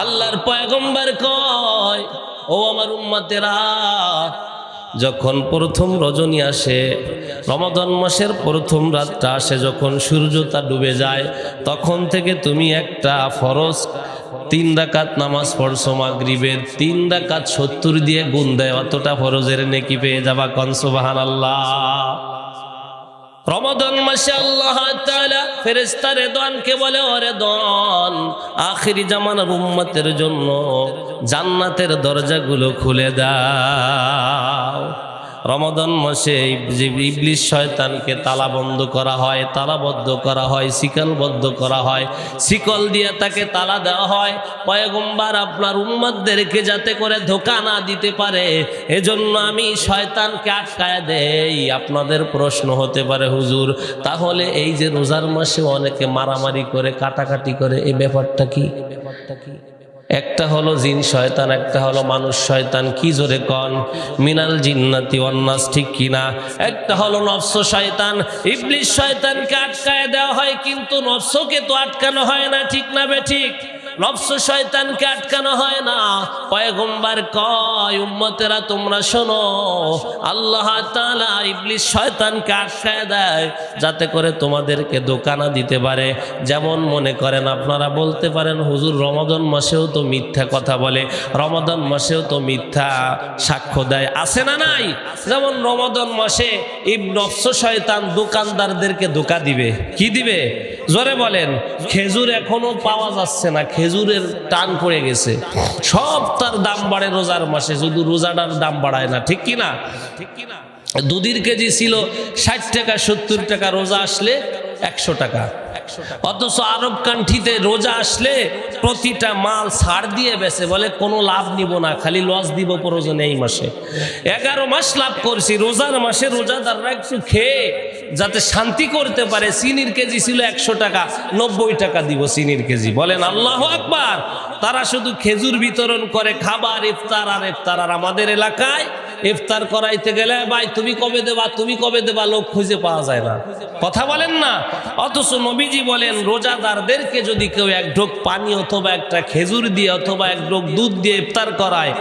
আল্লাহর পয়গম্বর কয়, ও আমার উম্মতেরা, যখন প্রথম রজনী আসে, রমাদান মাসের প্রথম রাতটা আসে, যখন সূর্যটা ডুবে যায়, তখন থেকে তুমি একটা ফরজ 3 রাকাত নামাজ পড়ছো মাগরিবের, 3 রাকাত 70 দিয়ে গুণ দেয়, অতটা ফরজের নেকি পেয়ে যাবা। কোন সুবহানাল্লাহ। রমাদান মাসে আল্লাহ তাআলা ফেরেশতা রেদওয়ানকে বলে, ও রেদওয়ান, আখিরি জামানার উম্মতের জন্য জান্নাতের দরজাগুলো খুলে দাও। রমাদান মাসে ইবলিস শয়তানকে তালাবন্ধ করা হয়, তালাবদ্ধ করা হয়, শিকলবদ্ধ করা হয়, শিকল দিয়ে তাকে তালা দেওয়া হয়। পয়গম্বর আপনার উম্মতদেরকে যাতে করে ধোঁকা না দিতে পারে, এজন্য আমি শয়তানকে আটকায় দেই। আপনাদের প্রশ্ন হতে পারে, হুজুর, তাহলে এই যে রোজার মাসে অনেকে মারামারি করে, কাটাকাটি করে, এই ব্যাপারটা কি? একটা হলো জিন শয়তান, একটা হলো মানুষ শয়তান। কি জোরে কন? মিনাল জিন্নাতি ওয়ান নাস, ঠিক কিনা? একটা হলো নফস শয়তান, ইবলিস শয়তানকে আটকায় দেওয়া হয়, কিন্তু নফসকে তো আটকানো হয় না, ঠিক না বেঠিক? নফস শয়তানকে আটকানো হয় না। পয়গম্বর কয়, উম্মতেরা তোমরা শোনো, আল্লাহ তাআলা ইবলিস শয়তানকে আটকায় দেয় যাতে করে তোমাদেরকে ধোঁকা না দিতে পারে। যেমন মনে করেন, আপনারা বলতে পারেন, হুজুর রমাদান মাসেও তো মিথ্যা কথা বলে, রমাদান মাসেও তো মিথ্যা সাক্ষ্য দেয়, আছে না নাই? যেমন রমাদান মাসে নফস শয়তান দোকানদারদেরকে ধোঁকা দিবে। কি দিবে? জোরে বলেন। খেজুর এখনো পাওয়া যাচ্ছে না, খেজুরের টান পড়ে গেছে, সব তার দাম বাড়ে রোজার মাসে, শুধু রোজাটার দাম বাড়ায় না, ঠিক কিনা? দুধের কেজি ছিল 60 টাকা 70 টাকা, রোজা আসলে 100 টাকা। অথচ আরব কান্ট্রিতে রোজা আসলে প্রতিটা মাল ছাড় দিয়ে বেচে, বলে কোনো লাভ নিব না, খালি লস দিব প্রয়োজনে। এই মাসে 11 মাস লাভ করছি, রোজার মাসে রোজাদাররা একটু খেয়ে যাতে শান্তি করতে পারে। চিনির কেজি ছিল 100 টাকা, 90 টাকা দিব চিনির কেজি। বলেন আল্লাহু আকবার। তারা শুধু খেজুর বিতরণ করে, খাবার ইফতার আর ইফতার। আর আমাদের এলাকায় ইফতার করাইতে গেলে, ভাই তুমি কবে দেবা, তুমি কবে দেবা, লোক খুঁজে পাওয়া যায় না। কথা বলেন না। অথচ নবীজি বলেন, রোজাদারদেরকে যদি কেউ এক ঢোক পানি অথবা একটা খেজুর দিয়ে অথবা এক ঢোক দুধ দিয়ে ইফতার করায়,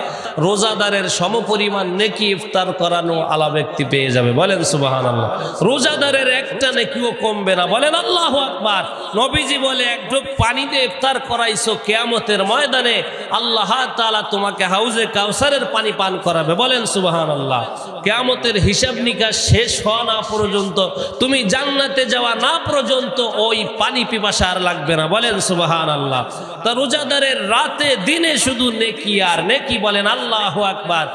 রোজাদারের সমপরিমাণ নেকি ইফতার করানো আলা ব্যক্তি পেয়ে যাবে। বলেন সুবহানাল্লাহ। রোজাদারের একটা নেকিও কমবে না। বলেন আল্লাহু আকবার। নবীজি বলে, এক ঢোক পানি দিয়ে ইফতার করাইছো, কিয়ামতের ময়দানে আল্লাহ তাআলা তোমাকে হাউজে কাউসারের পানি পান করাবে। বলেন সুবহানাল্লাহ। কিয়ামতের হিসাব নিকাশ শেষ হওয়া না পর্যন্ত, তুমি জান্নাতে যাওয়া না পর্যন্ত ওই পানি পিপাসা আর লাগবে না। বলেন সুবহানাল্লাহ। তা রোজাদারের রাতে দিনে শুধু নেকি আর নেকি। বলেন আল্লাহু আকবার।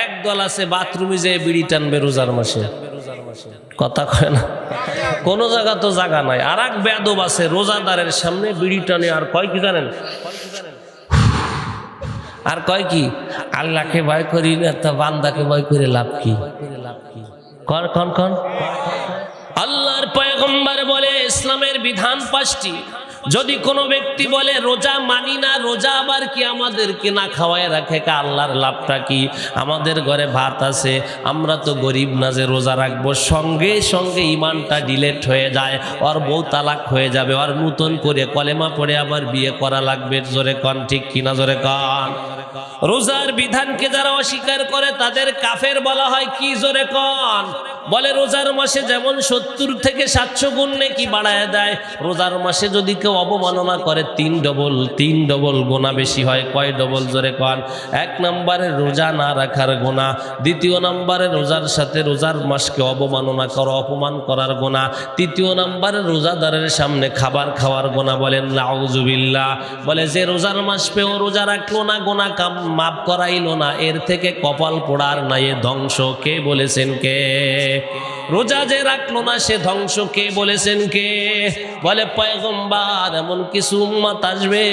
একদল আছে বাথরুমে যেয়ে বিড়ি টানবে রোজার মাসে, কথা কয় না, কোন জায়গা তো জায়গা নাই। আর এক বেয়াদব আছে রোজাদারের সামনে বিড়ি টানে, আর কয় কি জানেন? আর কয় কি, আল্লাহকে ভয় করি না, তা বান্দাকে ভয় করে লাভ কি? কন কন কন। আল্লাহর পয়গম্বর বলে, ইসলামের বিধান 5টি। যদি কোনো ব্যক্তি বলে রোজা মানি না, রোজা আবার কি আমাদেরকে না খাওয়ায় রাখে, আল্লাহর লাভটা কি? আমাদের ঘরে ভাত আছে, আমরা তো গরিব না যে রোজা রাখবো। সঙ্গে সঙ্গে ইমানটা ডিলেট হয়ে যায়, ওর বউ তালাক হয়ে যাবে, ওর নতুন করে কলেমা পড়ে আবার বিয়ে করা লাগবে। জোরে কন, ঠিক কিনা? জোরে কন। রোজার বিধানকে যারা অস্বীকার করে তাদের কাফের বলা হয়। কি? জোরে কন। বলে রোজার মাসে যেমন 70 থেকে 700 গুণ নেকি বাড়ায় দেয়, রোজার মাসে যদি কেউ অবমাননা করে 3 ডবল গোনা বেশি হয়। কয় ডবল? জোরে কন। 1 নম্বরে রোজা না রাখার গোনা, 2 নম্বরে রোজার সাথে রোজার মাসকে অবমাননা করা, অপমান করার গোনা, 3 নম্বরে রোজাদারের সামনে খাবার খাওয়ার গোনা। বলেন নাউজুবিল্লাহ। বলে যে রোজার মাস পেও রোজা রাখলো না, গোনা কাম মাফ করাইলো না, এর থেকে কপাল পোড়ার নাই, এ ধ্বংস। কে বলেছেন? কে? রোজা যে রাখলো না সে ধ্বংস। কে বলেছেন? কে? বলে পয়গম্বর। এমন কিছু উম্মত আসবে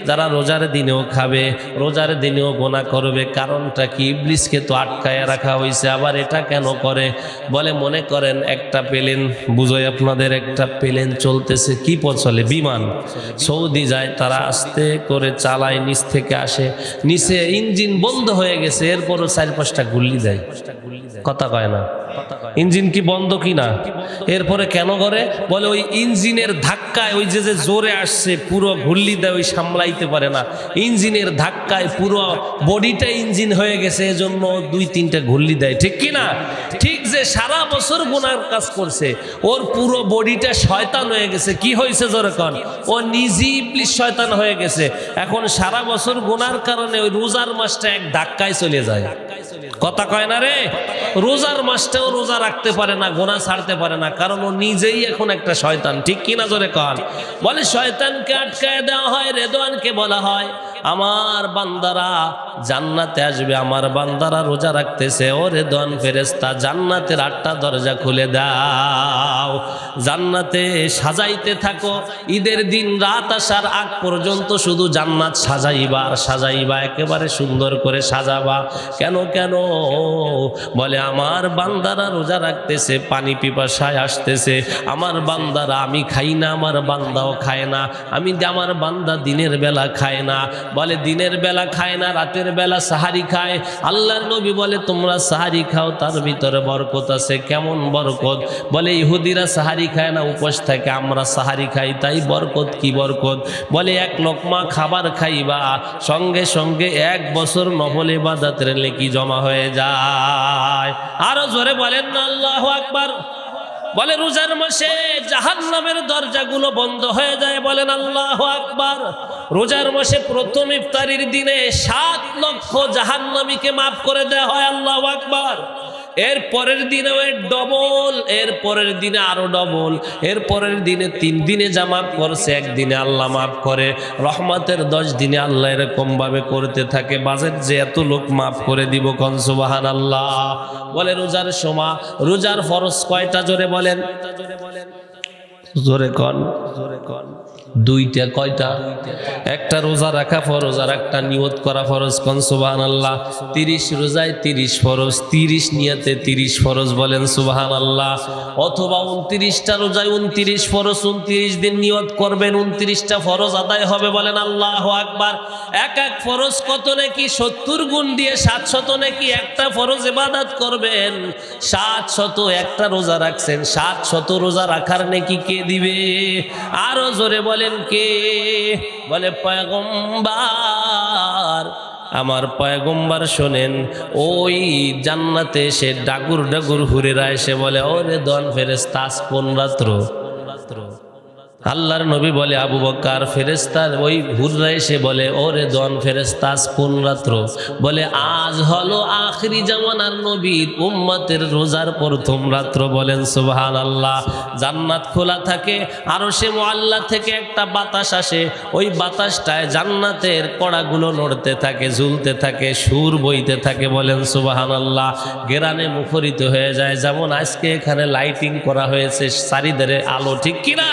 যারা রোজার দিনেও খাবে, রোজার দিনেও গোনা করবে। কারণটা কি? ইবলিসকে তো আটকায় রাখা হয়েছে। আবার এটা কেন করে? বলে মনে করেন একটা প্লেন, বুঝোই আপনাদের, একটা প্লেন চলতেছে, কি পথ চলে? বিমান। সৌদি যায়, তারা আস্তে করে চালায়, নিচ থেকে আসে, নিচে ইঞ্জিন বন্ধ হয়ে গেছে, এরপরও 4-5টা গুল্লি দেয়। কথা কয় না? ইঞ্জিন কি বন্ধ কি না? এরপরে কেন করে? বলে ওই ইঞ্জিন ইঞ্জিনের ধাক্কায় ওই যে জোরে আসছে পুরো ঘুরলি দেয় ওই সামলাইতে পারে না, ইঞ্জিনের ধাক্কায় পুরো বডিটা ইঞ্জিন হয়ে গেছে, এজন্য 2-3টা ঘুরলি দেয়, ঠিক কি না? ঠিক যে সারা বছর গুনার কাজ করছে, ওর পুরো বডিটা শয়তান হয়ে গেছে। কি হয়েছে জোরে কোন? ও নিজেই ইবলিস শয়তান হয়ে গেছে। এখন সারা বছর গুনার কারণে ওই রোজার মাসটা এক ধাক্কায় চলে যায়। কথা কয় না রে? রোজার মাসটাও রোজা রাখতে পারে না, গুনাহ ছাড়তে পারে না, কারণ ও নিজেই এখন একটা শয়তান, ঠিক কি না জোরে কোন? বলে শয়তানকে আটকায় দেওয়া হয়, রেদওয়ানকে বলা হয় আমার বান্দারা জান্নাতে আসবে, আমার বান্দারা রোজা রাখতেছে, ও রেদওয়ান ফেরেশতা জান্নাতের 8টা দরজা খুলে দাও, জান্নাতে সাজাইতে থাকো, ঈদের দিন রাত আসার আগ পর্যন্ত শুধু জান্নাত সাজাইবা আর সাজাইবা, একেবারে সুন্দর করে সাজাবা। কেন কেন? বলে আমার বান্দারা রোজা রাখতেছে, পানি পিপাসায় আসতেছে, আমার বান্দারা, আমি খাই না, আমার বান্দাও খায় না, আমার বান্দা দিনের বেলা খায় না, বলে দিনের বেলা খায় না, রাতের বেলা সাহারি খায়। আল্লাহর নবী বলে তোমরা সাহারি খাও, তার ভিতরে বরকত আছে। কেমন বরকত? বলে ইহুদিরা সাহারি খায় না, উপোস থাকে, আমরা সাহারি খাই, তাই বরকত। কি বরকত? বলে 1 লোকমা খাবার খাইবা, সঙ্গে সঙ্গে 1 বছর নফল ইবাদতের নেকি জমা হয়ে যায়। আরো জোরে বলেন না আল্লাহু আকবার। বলে রোজার মাসে জাহান্নামের দরজাগুলো বন্ধ হয়ে যায়, বলেন আল্লাহু আকবার। রোজার মাসে প্রথম ইফতারির দিনে 7 লক্ষ জাহান্নামীকে মাফ করে দেওয়া হয়, আল্লাহু আকবার। এর পরের দিনে ডবল, এর পরের দিনে আরো ডবল, এর পরের দিনে 3 দিনে যা মাফ করছে, 1 দিনে আল্লাহ মাফ করে। রহমতের 10 দিনে আল্লাহ এরকম ভাবে করতে থাকে, বাজেট যে এত লোক মাফ করে দিব, কোন সুবহানাল্লাহ। বলে রোজার সময়, রোজার ফরজ কয়টা জোরে বলেন? জোরে কোন? জোরে কোন? 2টা। কয়টা? একটা রোজা রাখা ফরজ আর একটা নিয়ত করা ফরজ, কোন সুবহানাল্লাহ। 30 রোজায় 30 ফরজ, 30 নিয়তে 30 ফরজ, বলেন সুবহানাল্লাহ। অথবা 29টা রোজায় 29 ফরজ, 29 দিন নিয়ত করবেন, 29টা ফরজ আদায় হবে, বলেন আল্লাহু আকবার। এক ফরজ কত নাকি? 70 গুণ দিয়ে 700 নাকি একটা ফরজ ইবাদত করবেন, 700। একটা রোজা রাখছেন, 700 রোজা রাখার নাকি কে দিবে? আরো জোরে বলেন কে? বলে পয়গম্বর। আমার পয়গম্বর শোনেন, ওই জান্নাতে এসে ডাগুর ডাগুর হুরেরা এসে বলে ওরে দন ফেরেশতা কোন রাত্র? আল্লাহর নবী বলে আবু বকর, ফেরেশতার ওই হুররা এসে বলে ওরে দন ফেরেশতা কোন রাত্র? বলে আজ হলো আখিরি জামানার নবীর উম্মতের রোজার প্রথম রাত্র, বলেন সুবহানাল্লাহ। জান্নাত খোলা থাকে, আরশে মুআল্লা থেকে একটা বাতাস আসে, ওই বাতাসটায় জান্নাতের কড়াগুলো নড়তে থাকে, ঝুলতে থাকে, সুর বইতে থাকে, বলেন সুবহানাল্লাহ। গেরানে মুখরিত হয়ে যায়, যেমন আজকে এখানে লাইটিং করা হয়েছে, চারিধারে আলো, ঠিক কিনা?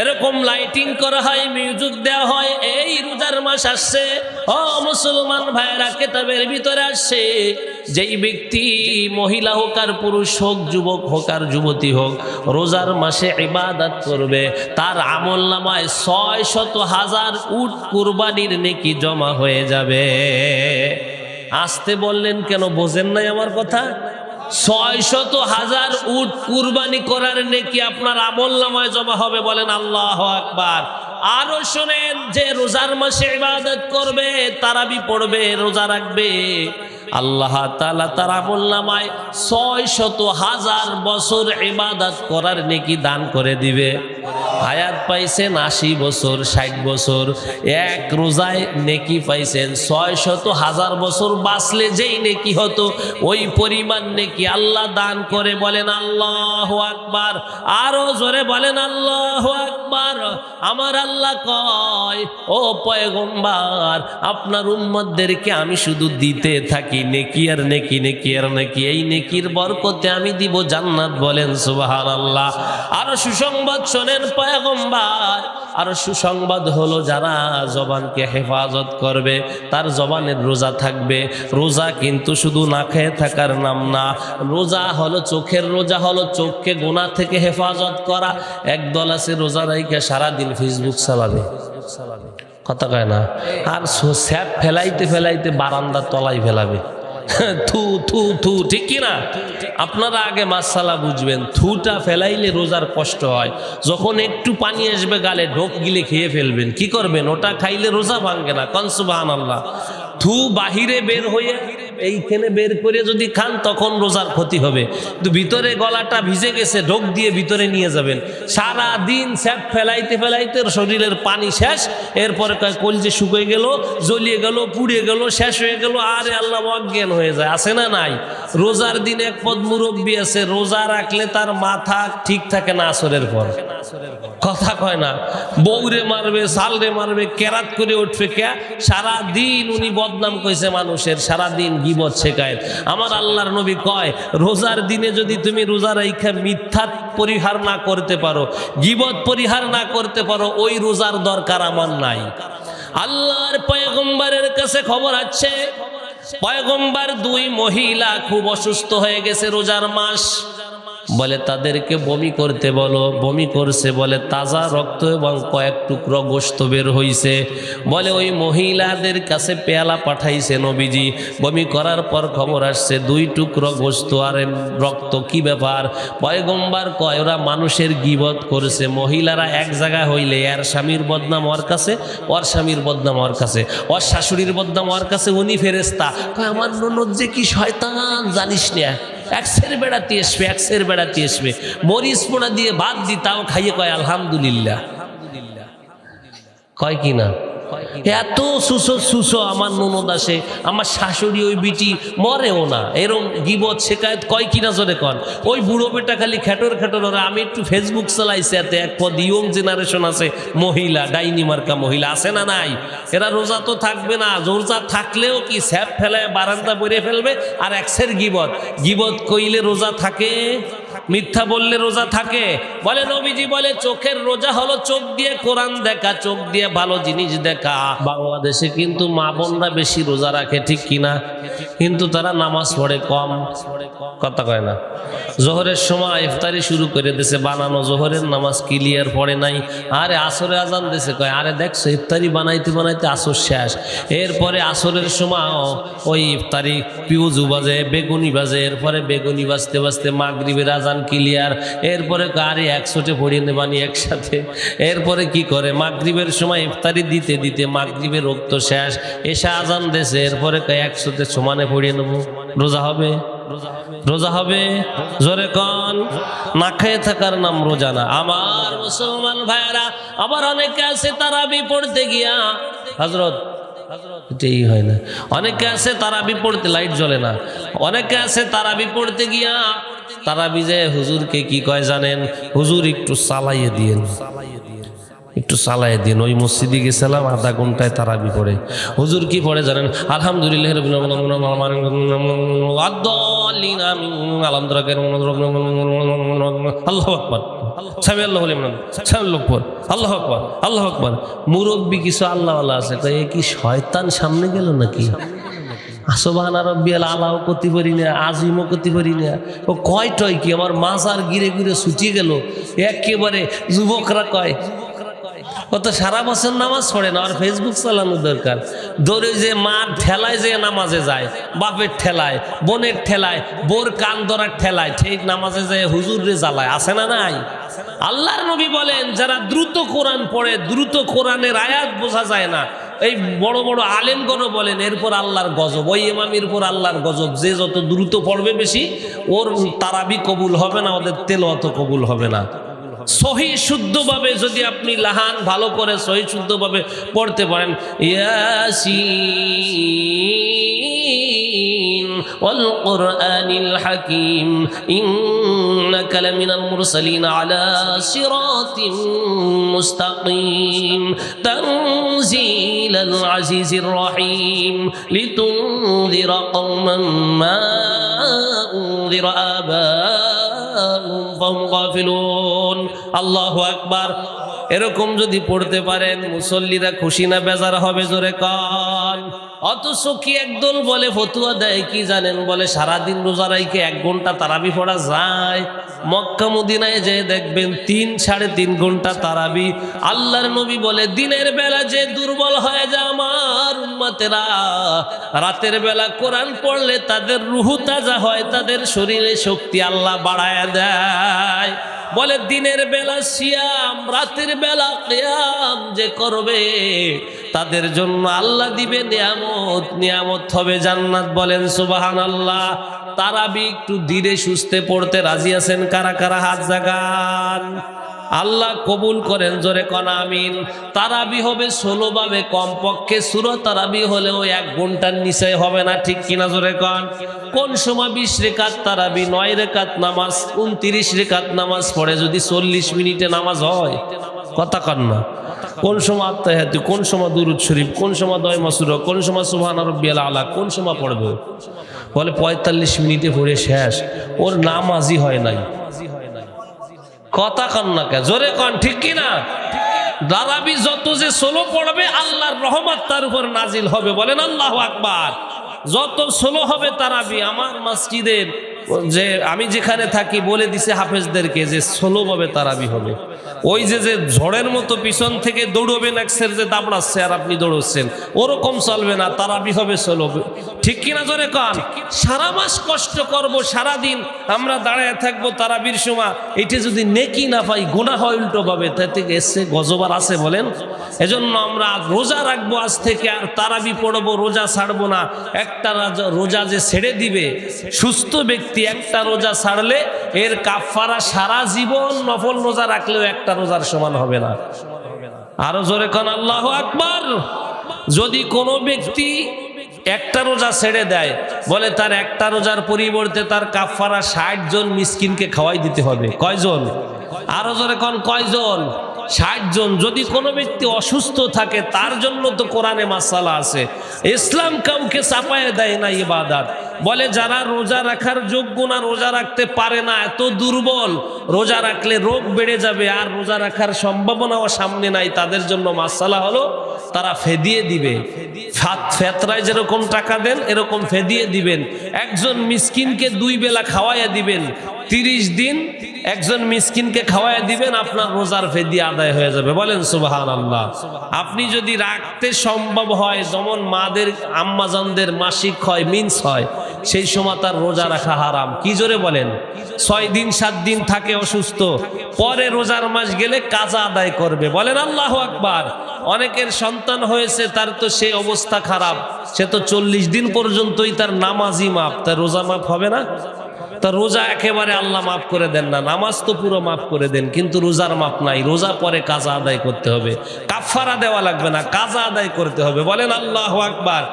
এরকম লাইটিং করা হয়, মিউজিক দেওয়া হয়। এই রোজার মাস আসছে, ও মুসলমান ভাইরা, কিতাবের ভিতরে আসছে যেই ব্যক্তি মহিলা হোক আর পুরুষ হোক, যুবক হোক আর যুবতী হোক, রোজার মাসে ইবাদত করবে, তার আমলনামায় 600,000 উট কুরবানির নেকি জমা হয়ে যাবে। আসতে বললেন কেন? বোঝেন নাই আমার কথা? 600,000 উট কুরবানি করার নেকি আপনার আমলনামায় জমা হবে, বলেন আল্লাহু আকবার। আরো শোনেন, যে রোজার মাসে ইবাদত করবে, তারাবি পড়বে, রোজা রাখবে, আল্লাহ তাআলা তার আমলনামায় 600,000 বছর ইবাদত করার নেকি দান করে দিবে। হায়াত পাইছেন 80 বছর, 60 বছর, এক রোজায় নেকি পাইছেন 600,000 বছর বাঁচলে যেই নেকি হতো, ওই পরিমাণ নেকি আল্লাহ দান করে, বলেন আল্লাহু আকবার। আরো জোরে বলেন আল্লাহু আকবার। আমার আল্লাহ কয়, ও পয়গম্বর, আপনার উম্মতদেরকে আমি শুধু দিতে থাকি নেকি আর নেকি, নেকি আর নেকি, এই নেকির বরকতে আমি দিব জান্নাত, বলেন সুবহানাল্লাহ। আরো সুসংবাদ শোনেন পয়গম্বর, আর সুসংবাদ হলো যারা জবানকে হেফাজত করবে, তার জবানের রোজা থাকবে। রোজা কিন্তু শুধু না খেয়ে থাকার নাম না, রোজা হলো চোখের রোজা, হলো চোখকে গুনাহ থেকে হেফাজত করা। একদল আছে রোজা রাইখা সারাদিন ফেসবুক চালাবে, কথা কয় না, আর স্যাপ ফেলাইতে ফেলাইতে বারান্দার তলায় ফেলাবে, থু থু থু, ঠিক কি না? আপনারা আগে মাসালা বুঝবেন, থুটা ফেলাইলে রোজার কষ্ট হয়। যখন একটু পানি আসবে গালে, ঢোক গিলে খেয়ে ফেলবেন, কি করবেন? ওটা খাইলে রোজা ভাঙবে না। কোন সুবহানাল্লাহ। থু বাহিরে বের হয়ে এইখানে বের করে যদি খান তখন রোজার ক্ষতি হবে, কিন্তু ভিতরে গলাটা ভিজে গেছে, ঢোক দিয়ে ভিতরে নিয়ে যাবেন। সারা দিন স্যাপ ফেলাইতে ফেলাইতে শরীরের পানি শেষ, এরপরে কলজে শুকিয়ে গেল, জ্বলিয়ে গেল, পুড়িয়ে গেল, শেষ হয়ে গেল, আরে আল্লাহ অজ্ঞান হয়ে যায়। আছে না নাই? রোজার দিন এক পদ মুরব্বী আছে, রোজা রাখলে তার মাথা ঠিক থাকে না আসরের পর, কথা কয় না, বউরে মারবে, সালরে মারবে, কেরাত করে উঠবে। কে? সারা দিন উনি বদনাম কইছে মানুষের, সারা দিন গীবত শেখায়। আমার আল্লাহর নবী কয়, রোজার দিনে যদি তুমি রোজা রাইখা মিথ্যা পরিহার না করতে পারো, গীবত পরিহার না করতে পারো, ওই রোজার দরকার আমার নাই। আল্লাহর পয়গম্বরের কাছে খবর আছে, পয়গম্বর 2 মহিলা খুব অসুস্থ হয়ে গেছে রোজার মাস। বলে তাদেরকে বমি করতে বলো। বমি করছে, বলে তাজা রক্ত এবং কয়েক টুকরো গোশত বের হইছে। বলে ওই মহিলাদের কাছে পেয়ালা পাঠাইছে নবীজি। বমি করার পর খবর আসছে 2 টুকরো গোশত আর রক্ত, কি ব্যাপার? পয়গম্বর কয়, ওরা মানুষের গীবত করেছে। মহিলারা এক জায়গায় হইলে এর স্বামীর বদনাম ওর কাছে, ওর স্বামীর বদনাম ওর কাছে, ওর শাশুড়ির বদনাম ওর কাছে, উনি ফেরেশতা। কয় আমার ননদ যে কি শয়তান জানিস না, একসের বেড়াতে আসবে, একসের বেড়াতে আসবে, মরিচ পোড়া দিয়ে ভাত দি, তাও খাইয়ে কয় আলহামদুলিল্লাহ। কয় কি না? এত সুসো আমার ননদ আসে, আমার শাশুড়ি ওই বিটি মরেও না, এরম গীবত শেখায়ত কয় কিনা জোরে কন। ওই বুড়ো বেটা খালি খেটর খেটর ওরা। আমি একটু ফেসবুক চালাইছি, এতে এক পদ ইয়ং জেনারেশন আছে, মহিলা, ডাইনি মার্কা মহিলা, আছে না নাই? এরা রোজা তো থাকবে না, রোজা থাকলেও কি স্যাপ ফেলায় বারান্দা বইরে ফেলবে আর একসের গীবত। গীবত কইলে রোজা থাকে? মিথ্যা বললে রোজা থাকে? বলে নবীজি বলে চোখের রোজা হলো চোখ দিয়ে কোরআন দেখা, চোখ দিয়ে ভালো জিনিস দেখা। বাংলাদেশে কিন্তু মা বোনরা বেশি রোজা রাখে, ঠিক কিনা? কিন্তু তারা নামাজ পড়ে কম, কথা কয় না। জোহরের সময় ইফতারি শুরু করে দিয়েছে বানানো, জোহরের নামাজ ক্লিয়ার পড়ে নাই। আরে আসরে আজান দিয়েছে, কয় আরে দেখছো ইফতারি বানাইতে বানাইতে আসর শেষ। এরপরে আসরের সময় ওই ইফতারি পিউজু বাজে, বেগুনি বাজে, এরপরে বেগুনি বাজতে বাজতে মাগরিবের আজান ক্লিয়ার। এরপরে আরে 100টে পড়িয়ে নেবানি একসাথে। এরপরে কি করে, মাগরিবের সময় ইফতারি দিতে দিতে মাগরিবের রক্ত শেষ, এসে আজান দেশে, এরপরে 100টে সমানে পড়িয়ে নেব। রোজা হবে? রোজা হবে? জোরে কন। না খেয়ে থাকার নাম রোজা না। আমার মুসলমান ভাইয়েরা, আবার অনেকে আছে তারাবি পড়তে গিয়া, হযরত এটাই হয় না, অনেকে আছে তারাবি পড়তে লাইট জ্বলে না, অনেকে আছে তারাবি পড়তে গিয়া তারাবি যে হুজুরকে কি কয় জানেন? হুজুর একটু চালাইয়ে দিয়েন, একটু চালাইয়ে দিন। ওই মসজিদে গেছিলাম, আধা ঘন্টায় তারাবি পড়ে। হুজুর কি পড়ে জানেন? আলহামদুলিল্লাহ আল্লাহু আকবার, আল্লাহু আকবার, আল্লাহু আকবার। মুরব্বী কিছু আল্লাহওয়ালা আছে, এ কি শয়তান সামনে গেল নাকি? সুবহান রাব্বিয়াল আলাও করতে পারি না, আজিমও করতে পারি না। ও কয়টয় কি আমার মাজার গিরে গিরে ছুটিয়ে গেল। একেবারে যুবকরা কয় ও তো সারা বছর নামাজ পড়ে না, আর ফেসবুক চালানো দরকার। ধরে যে মার ঠেলায় যে নামাজে যায়, বাপের ঠেলায়, বোনের ঠেলায়, বোর কান ধরার ঠেলায়, ঠিক নামাজে যায় হুজুর রে জ্বালায়, আছে না নাই? আল্লাহর নবী বলেন যারা দ্রুত কোরআন পড়ে, দ্রুত কোরআনের আয়াত বোঝা যায় না, এই বড় বড় আলেমগণও বলেন এরপর আল্লাহর গজব, ওই ইমামের পর আল্লাহর গজব। যে যত দ্রুত পড়বে বেশি, ওর তারাবি কবুল হবে না, ওদের তেলাওয়াত কবুল হবে না। সহি শুদ্ধভাবে যদি আপনি লাহান ভালো করে সহি শুদ্ধভাবে পড়তে পারেন, ইয়াসিন ওয়াল কুরআনিল হাকীম ইন্নাকা লামিনাল মুরসালিন আলা সিরাতিন মুস্তাকিম তানজিলাল আজিজির রহিম লিতুনযিরা কওমান মা উনযিরা আবাহুম ফাহুম গাফিলুন। আল্লাহু আকবার। এরকম যদি পড়তে পারেন মুসল্লিরা খুশি না বেজার হবে? জোরে কন। অথচ কি একদল বলে ফতুয়া দেয় কি জানেন, বলে সারাদিন রোজা রাইকে 1 ঘন্টা তারাবি পড়া যায়। মক্কা মদিনায় যেয়ে দেখবেন 3-3.5 ঘন্টা তারাবি। আল্লাহর নবী বলে দিনের বেলা যে দুর্বল হয়ে যায় আমার উম্মতেরা, রাতের বেলা কোরআন পড়লে তাদের রুহু তাজা হয়, তাদের শরীরে শক্তি আল্লাহ বাড়ায় দেয়। বলে দিনের বেলা সিয়াম, রাতের বেলা কিয়াম যে করবে তাদের জন্য আল্লাহ দিবে নিয়ামত, নিয়ামত হবে জান্নাত। বলেন সুবহানাল্লাহ। তারাবি একটু ধীরে সুস্থে পড়তে রাজি আছেন কারা কারা? হাত জাগান। আল্লাহ কবুল করেন, জোরে কন আমিন। তারাবি হবে 16 ভাবে, কমপক্ষে সূরা তারাবি হলেও 1 ঘন্টার নিচে হবে না, ঠিক কিনা? জোরে কন। কোন সময় 20 রেকাত তারাবি, 9 রেকাত নামাজ, 29 রেকাত নামাজ পড়ে যদি 40 মিনিটে নামাজ হয়, কথা কন না। কোন সময় আত্তাহিয়াতু, কোন সময় দুরূদ শরীফ, কোন সময় দয় মাসুরা, কোন সময় সুবহান রাব্বিয়াল আলা, কোন সময় পড়বে? বলে 45 মিনিটে পড়ে শেষ, ওর নামাজই হয় নাই। কথা কন না কে? জোরে কন, ঠিক কিনা? তারাবি যত যে 16 পড়বে আল্লাহর রহমত তার উপর নাজিল হবে। বলেন আল্লাহু আকবার। যত 16 হবে তারাবি, আমার মসজিদের যে আমি যেখানে থাকি বলে দিছে হাফেজদেরকে যে 16 ভাবে তারাবি হবে। ওই যে ঝড়ের মতো পিছন থেকে দৌড়বেন একসের যে দাবড়াচ্ছে আর আপনি দৌড়চ্ছেন, ওরকম চলবে না, তারাবি হবে 16। ঠিক কিনা? জোরে কন। সারা মাস কষ্ট করব, সারা দিন আমরা দাঁড়ায় থাকবো তারাবির সময়, এটা যদি নেকি না পাই, গুনাহ হয় উল্টো ভাবে, তাতে এসে গজবার আছে? বলেন। এজন্য আমরা রোজা রাখবো আজ থেকে, আর তারাবি পড়বো, রোজা ছাড়বো না। একটা রোজা যে ছেড়ে দিবে সুস্থ ব্যক্তি, একটা রোজা ছাড়লে এর কাফারা সারা জীবন নফল রোজা রাখলেও একটা রোজার সমান হবে না। আরো জোরে কন আল্লাহু আকবার। যদি কোনো ব্যক্তি একটা রোজা ছেড়ে দেয়, বলে তার একটা রোজার পরিবর্তে তার কাফারা 60 জন মিসকিনকে খাওয়াই দিতে হবে। কয়জন? আরো জোরে কন, কয়জন? 60 জন। যদি কোনো ব্যক্তি অসুস্থ থাকে তার জন্য তো কোরআনে মাসালা আছে। ইসলাম কাউকে চাপায় দেয় না ইবাদত। বলে যারা রোজা রাখার যোগ্য না, রোজা রাখতে পারে না, এত দুর্বল, রোজা রাখলে রোগ বেড়ে যাবে আর রোজা রাখার সম্ভাবনাও সামনে নাই, তাদের জন্য মাসালা হলো তারা ফেদিয়ে দিবে। ফেতরায় যেরকম টাকা দেন এরকম ফেদিয়ে দিবেন। একজন মিসকিনকে 2 বেলা খাওয়াইয়া দিবেন, 30 দিন একজন মিসকিনকে খাওয়াইয়া দিবেন, আপনার রোজার ফেদিয়া আদায় হয়ে যাবে। বলেন সুবহানাল্লাহ। আপনি যদি রাখতে সম্ভব হয়, যেমন মাদের আম্মাজানদের মাসিক হয়, মিন্স হয়, সেই সময় তার রোজা রাখা হারাম। কি জোরে বলেন? 6 দিন 7 দিন থাকে অসুস্থ, পরে রোজার মাস গেলে কাজা আদায় করবে। বলেন আল্লাহু আকবার। অনেকের সন্তান হয়েছে, তার তো সেই অবস্থা খারাপ, সে তো 40 দিন পর্যন্তই তার নামাজই মাপ, তার রোজা মাপ হবে না? তা রোজা একেবারে আল্লাহ মাফ করে দেন না, নামাজ তো পুরো মাফ করে দেন, কিন্তু রোজার মাপ নাই। রোজা পরে কাজা আদায় করতে হবে, কাফারা দেওয়া লাগবে না, কাজা আদায় করতে হবে। বলেন আল্লাহু আকবার।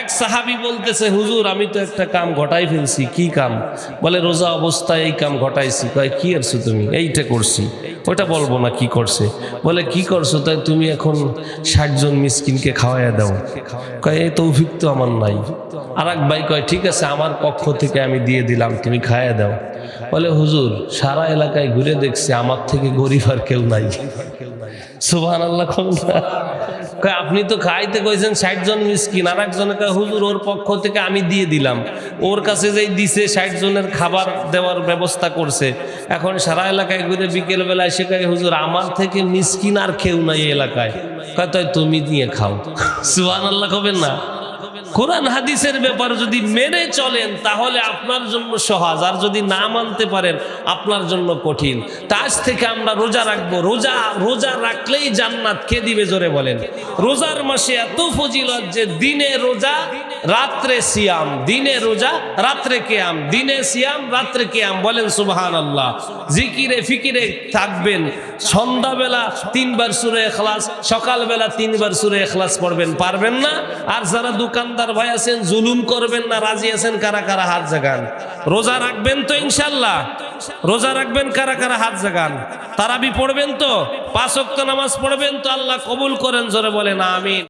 এক সাহাবী বলতেছে, হুজুর আমি তো একটা কাম ঘটাই ফেলছি। কি কাম? বলে রোজা অবস্থায় এই কাম ঘটাইছি। কয় কি করছো তুমি? এইটা করছি। ওটা বলবো না কি করছে। বলে কি করছো? তাই তুমি এখন 60 জন মিসকিনকে খাওয়াইয়া দাও। কয় এই তৌফিক তো আমার নাই। আর এক ভাই কয় ঠিক আছে, আমার পক্ষ থেকে আমি দিয়ে দিলাম, তুমি খাইয়া দাও। বলে হুজুর সারা এলাকায় ঘুরে দেখছি আমার থেকে গরিব আর কেউ নাই। সুবহানাল্লাহ। আপনি তো খাইতে কইছেন 60 জন মিসকিন, আর একজনে কয় হুজুর ওর পক্ষ থেকে আমি দিয়ে দিলাম, ওর কাছে যেই দিছে 60 জনের খাবার দেওয়ার ব্যবস্থা করছে। এখন সারা এলাকায় ঘুরে বিকেল বেলায় সে কয় হুজুর আমার থেকে মিসকিন আর কেউ নাই এলাকায়। কয় তাই তুমি দিয়ে খাও। সুবহানাল্লাহ কবেন না? কোরআন হাদিসের ব্যাপার যদি মেনে চলেন তাহলে আপনার জন্য সহজ, আর যদি না মানতে পারেন আপনার জন্য কঠিন। তা আজ থেকে আমরা রোজা রাখবো। রোজা রাখলেই জান্নাত। কে দিবে? জোরে বলেন। রোজার মাসে এত ফজিলত যে দিনে রোজা রাত্রে সিয়াম, দিনে রোজা রাত্রে কিয়াম, দিনে সিয়াম রাত্রে কিয়াম। বলেন সুবহানাল্লাহ। জিকিরে ফিকিরে থাকবেন। সন্ধ্যাবেলা 3 বার সূরা ইখলাস, সকালবেলা 3 বার সূরা ইখলাস পড়বেন। পারবেন না? আর যারা দোকানদার ভাই আছেন জুলুম করবেন না, রাজি আছেন কারা কারা? হাত জাগান। রোজা রাখবেন তো ইনশাআল্লাহ? রোজা রাখবেন কারা কারা? হাত জাগান। তারাবি পড়বেন তো? 5 ওয়াক্ত নামাজ পড়বেন তো? আল্লাহ কবুল করেন। জোরে বলেন আমিন।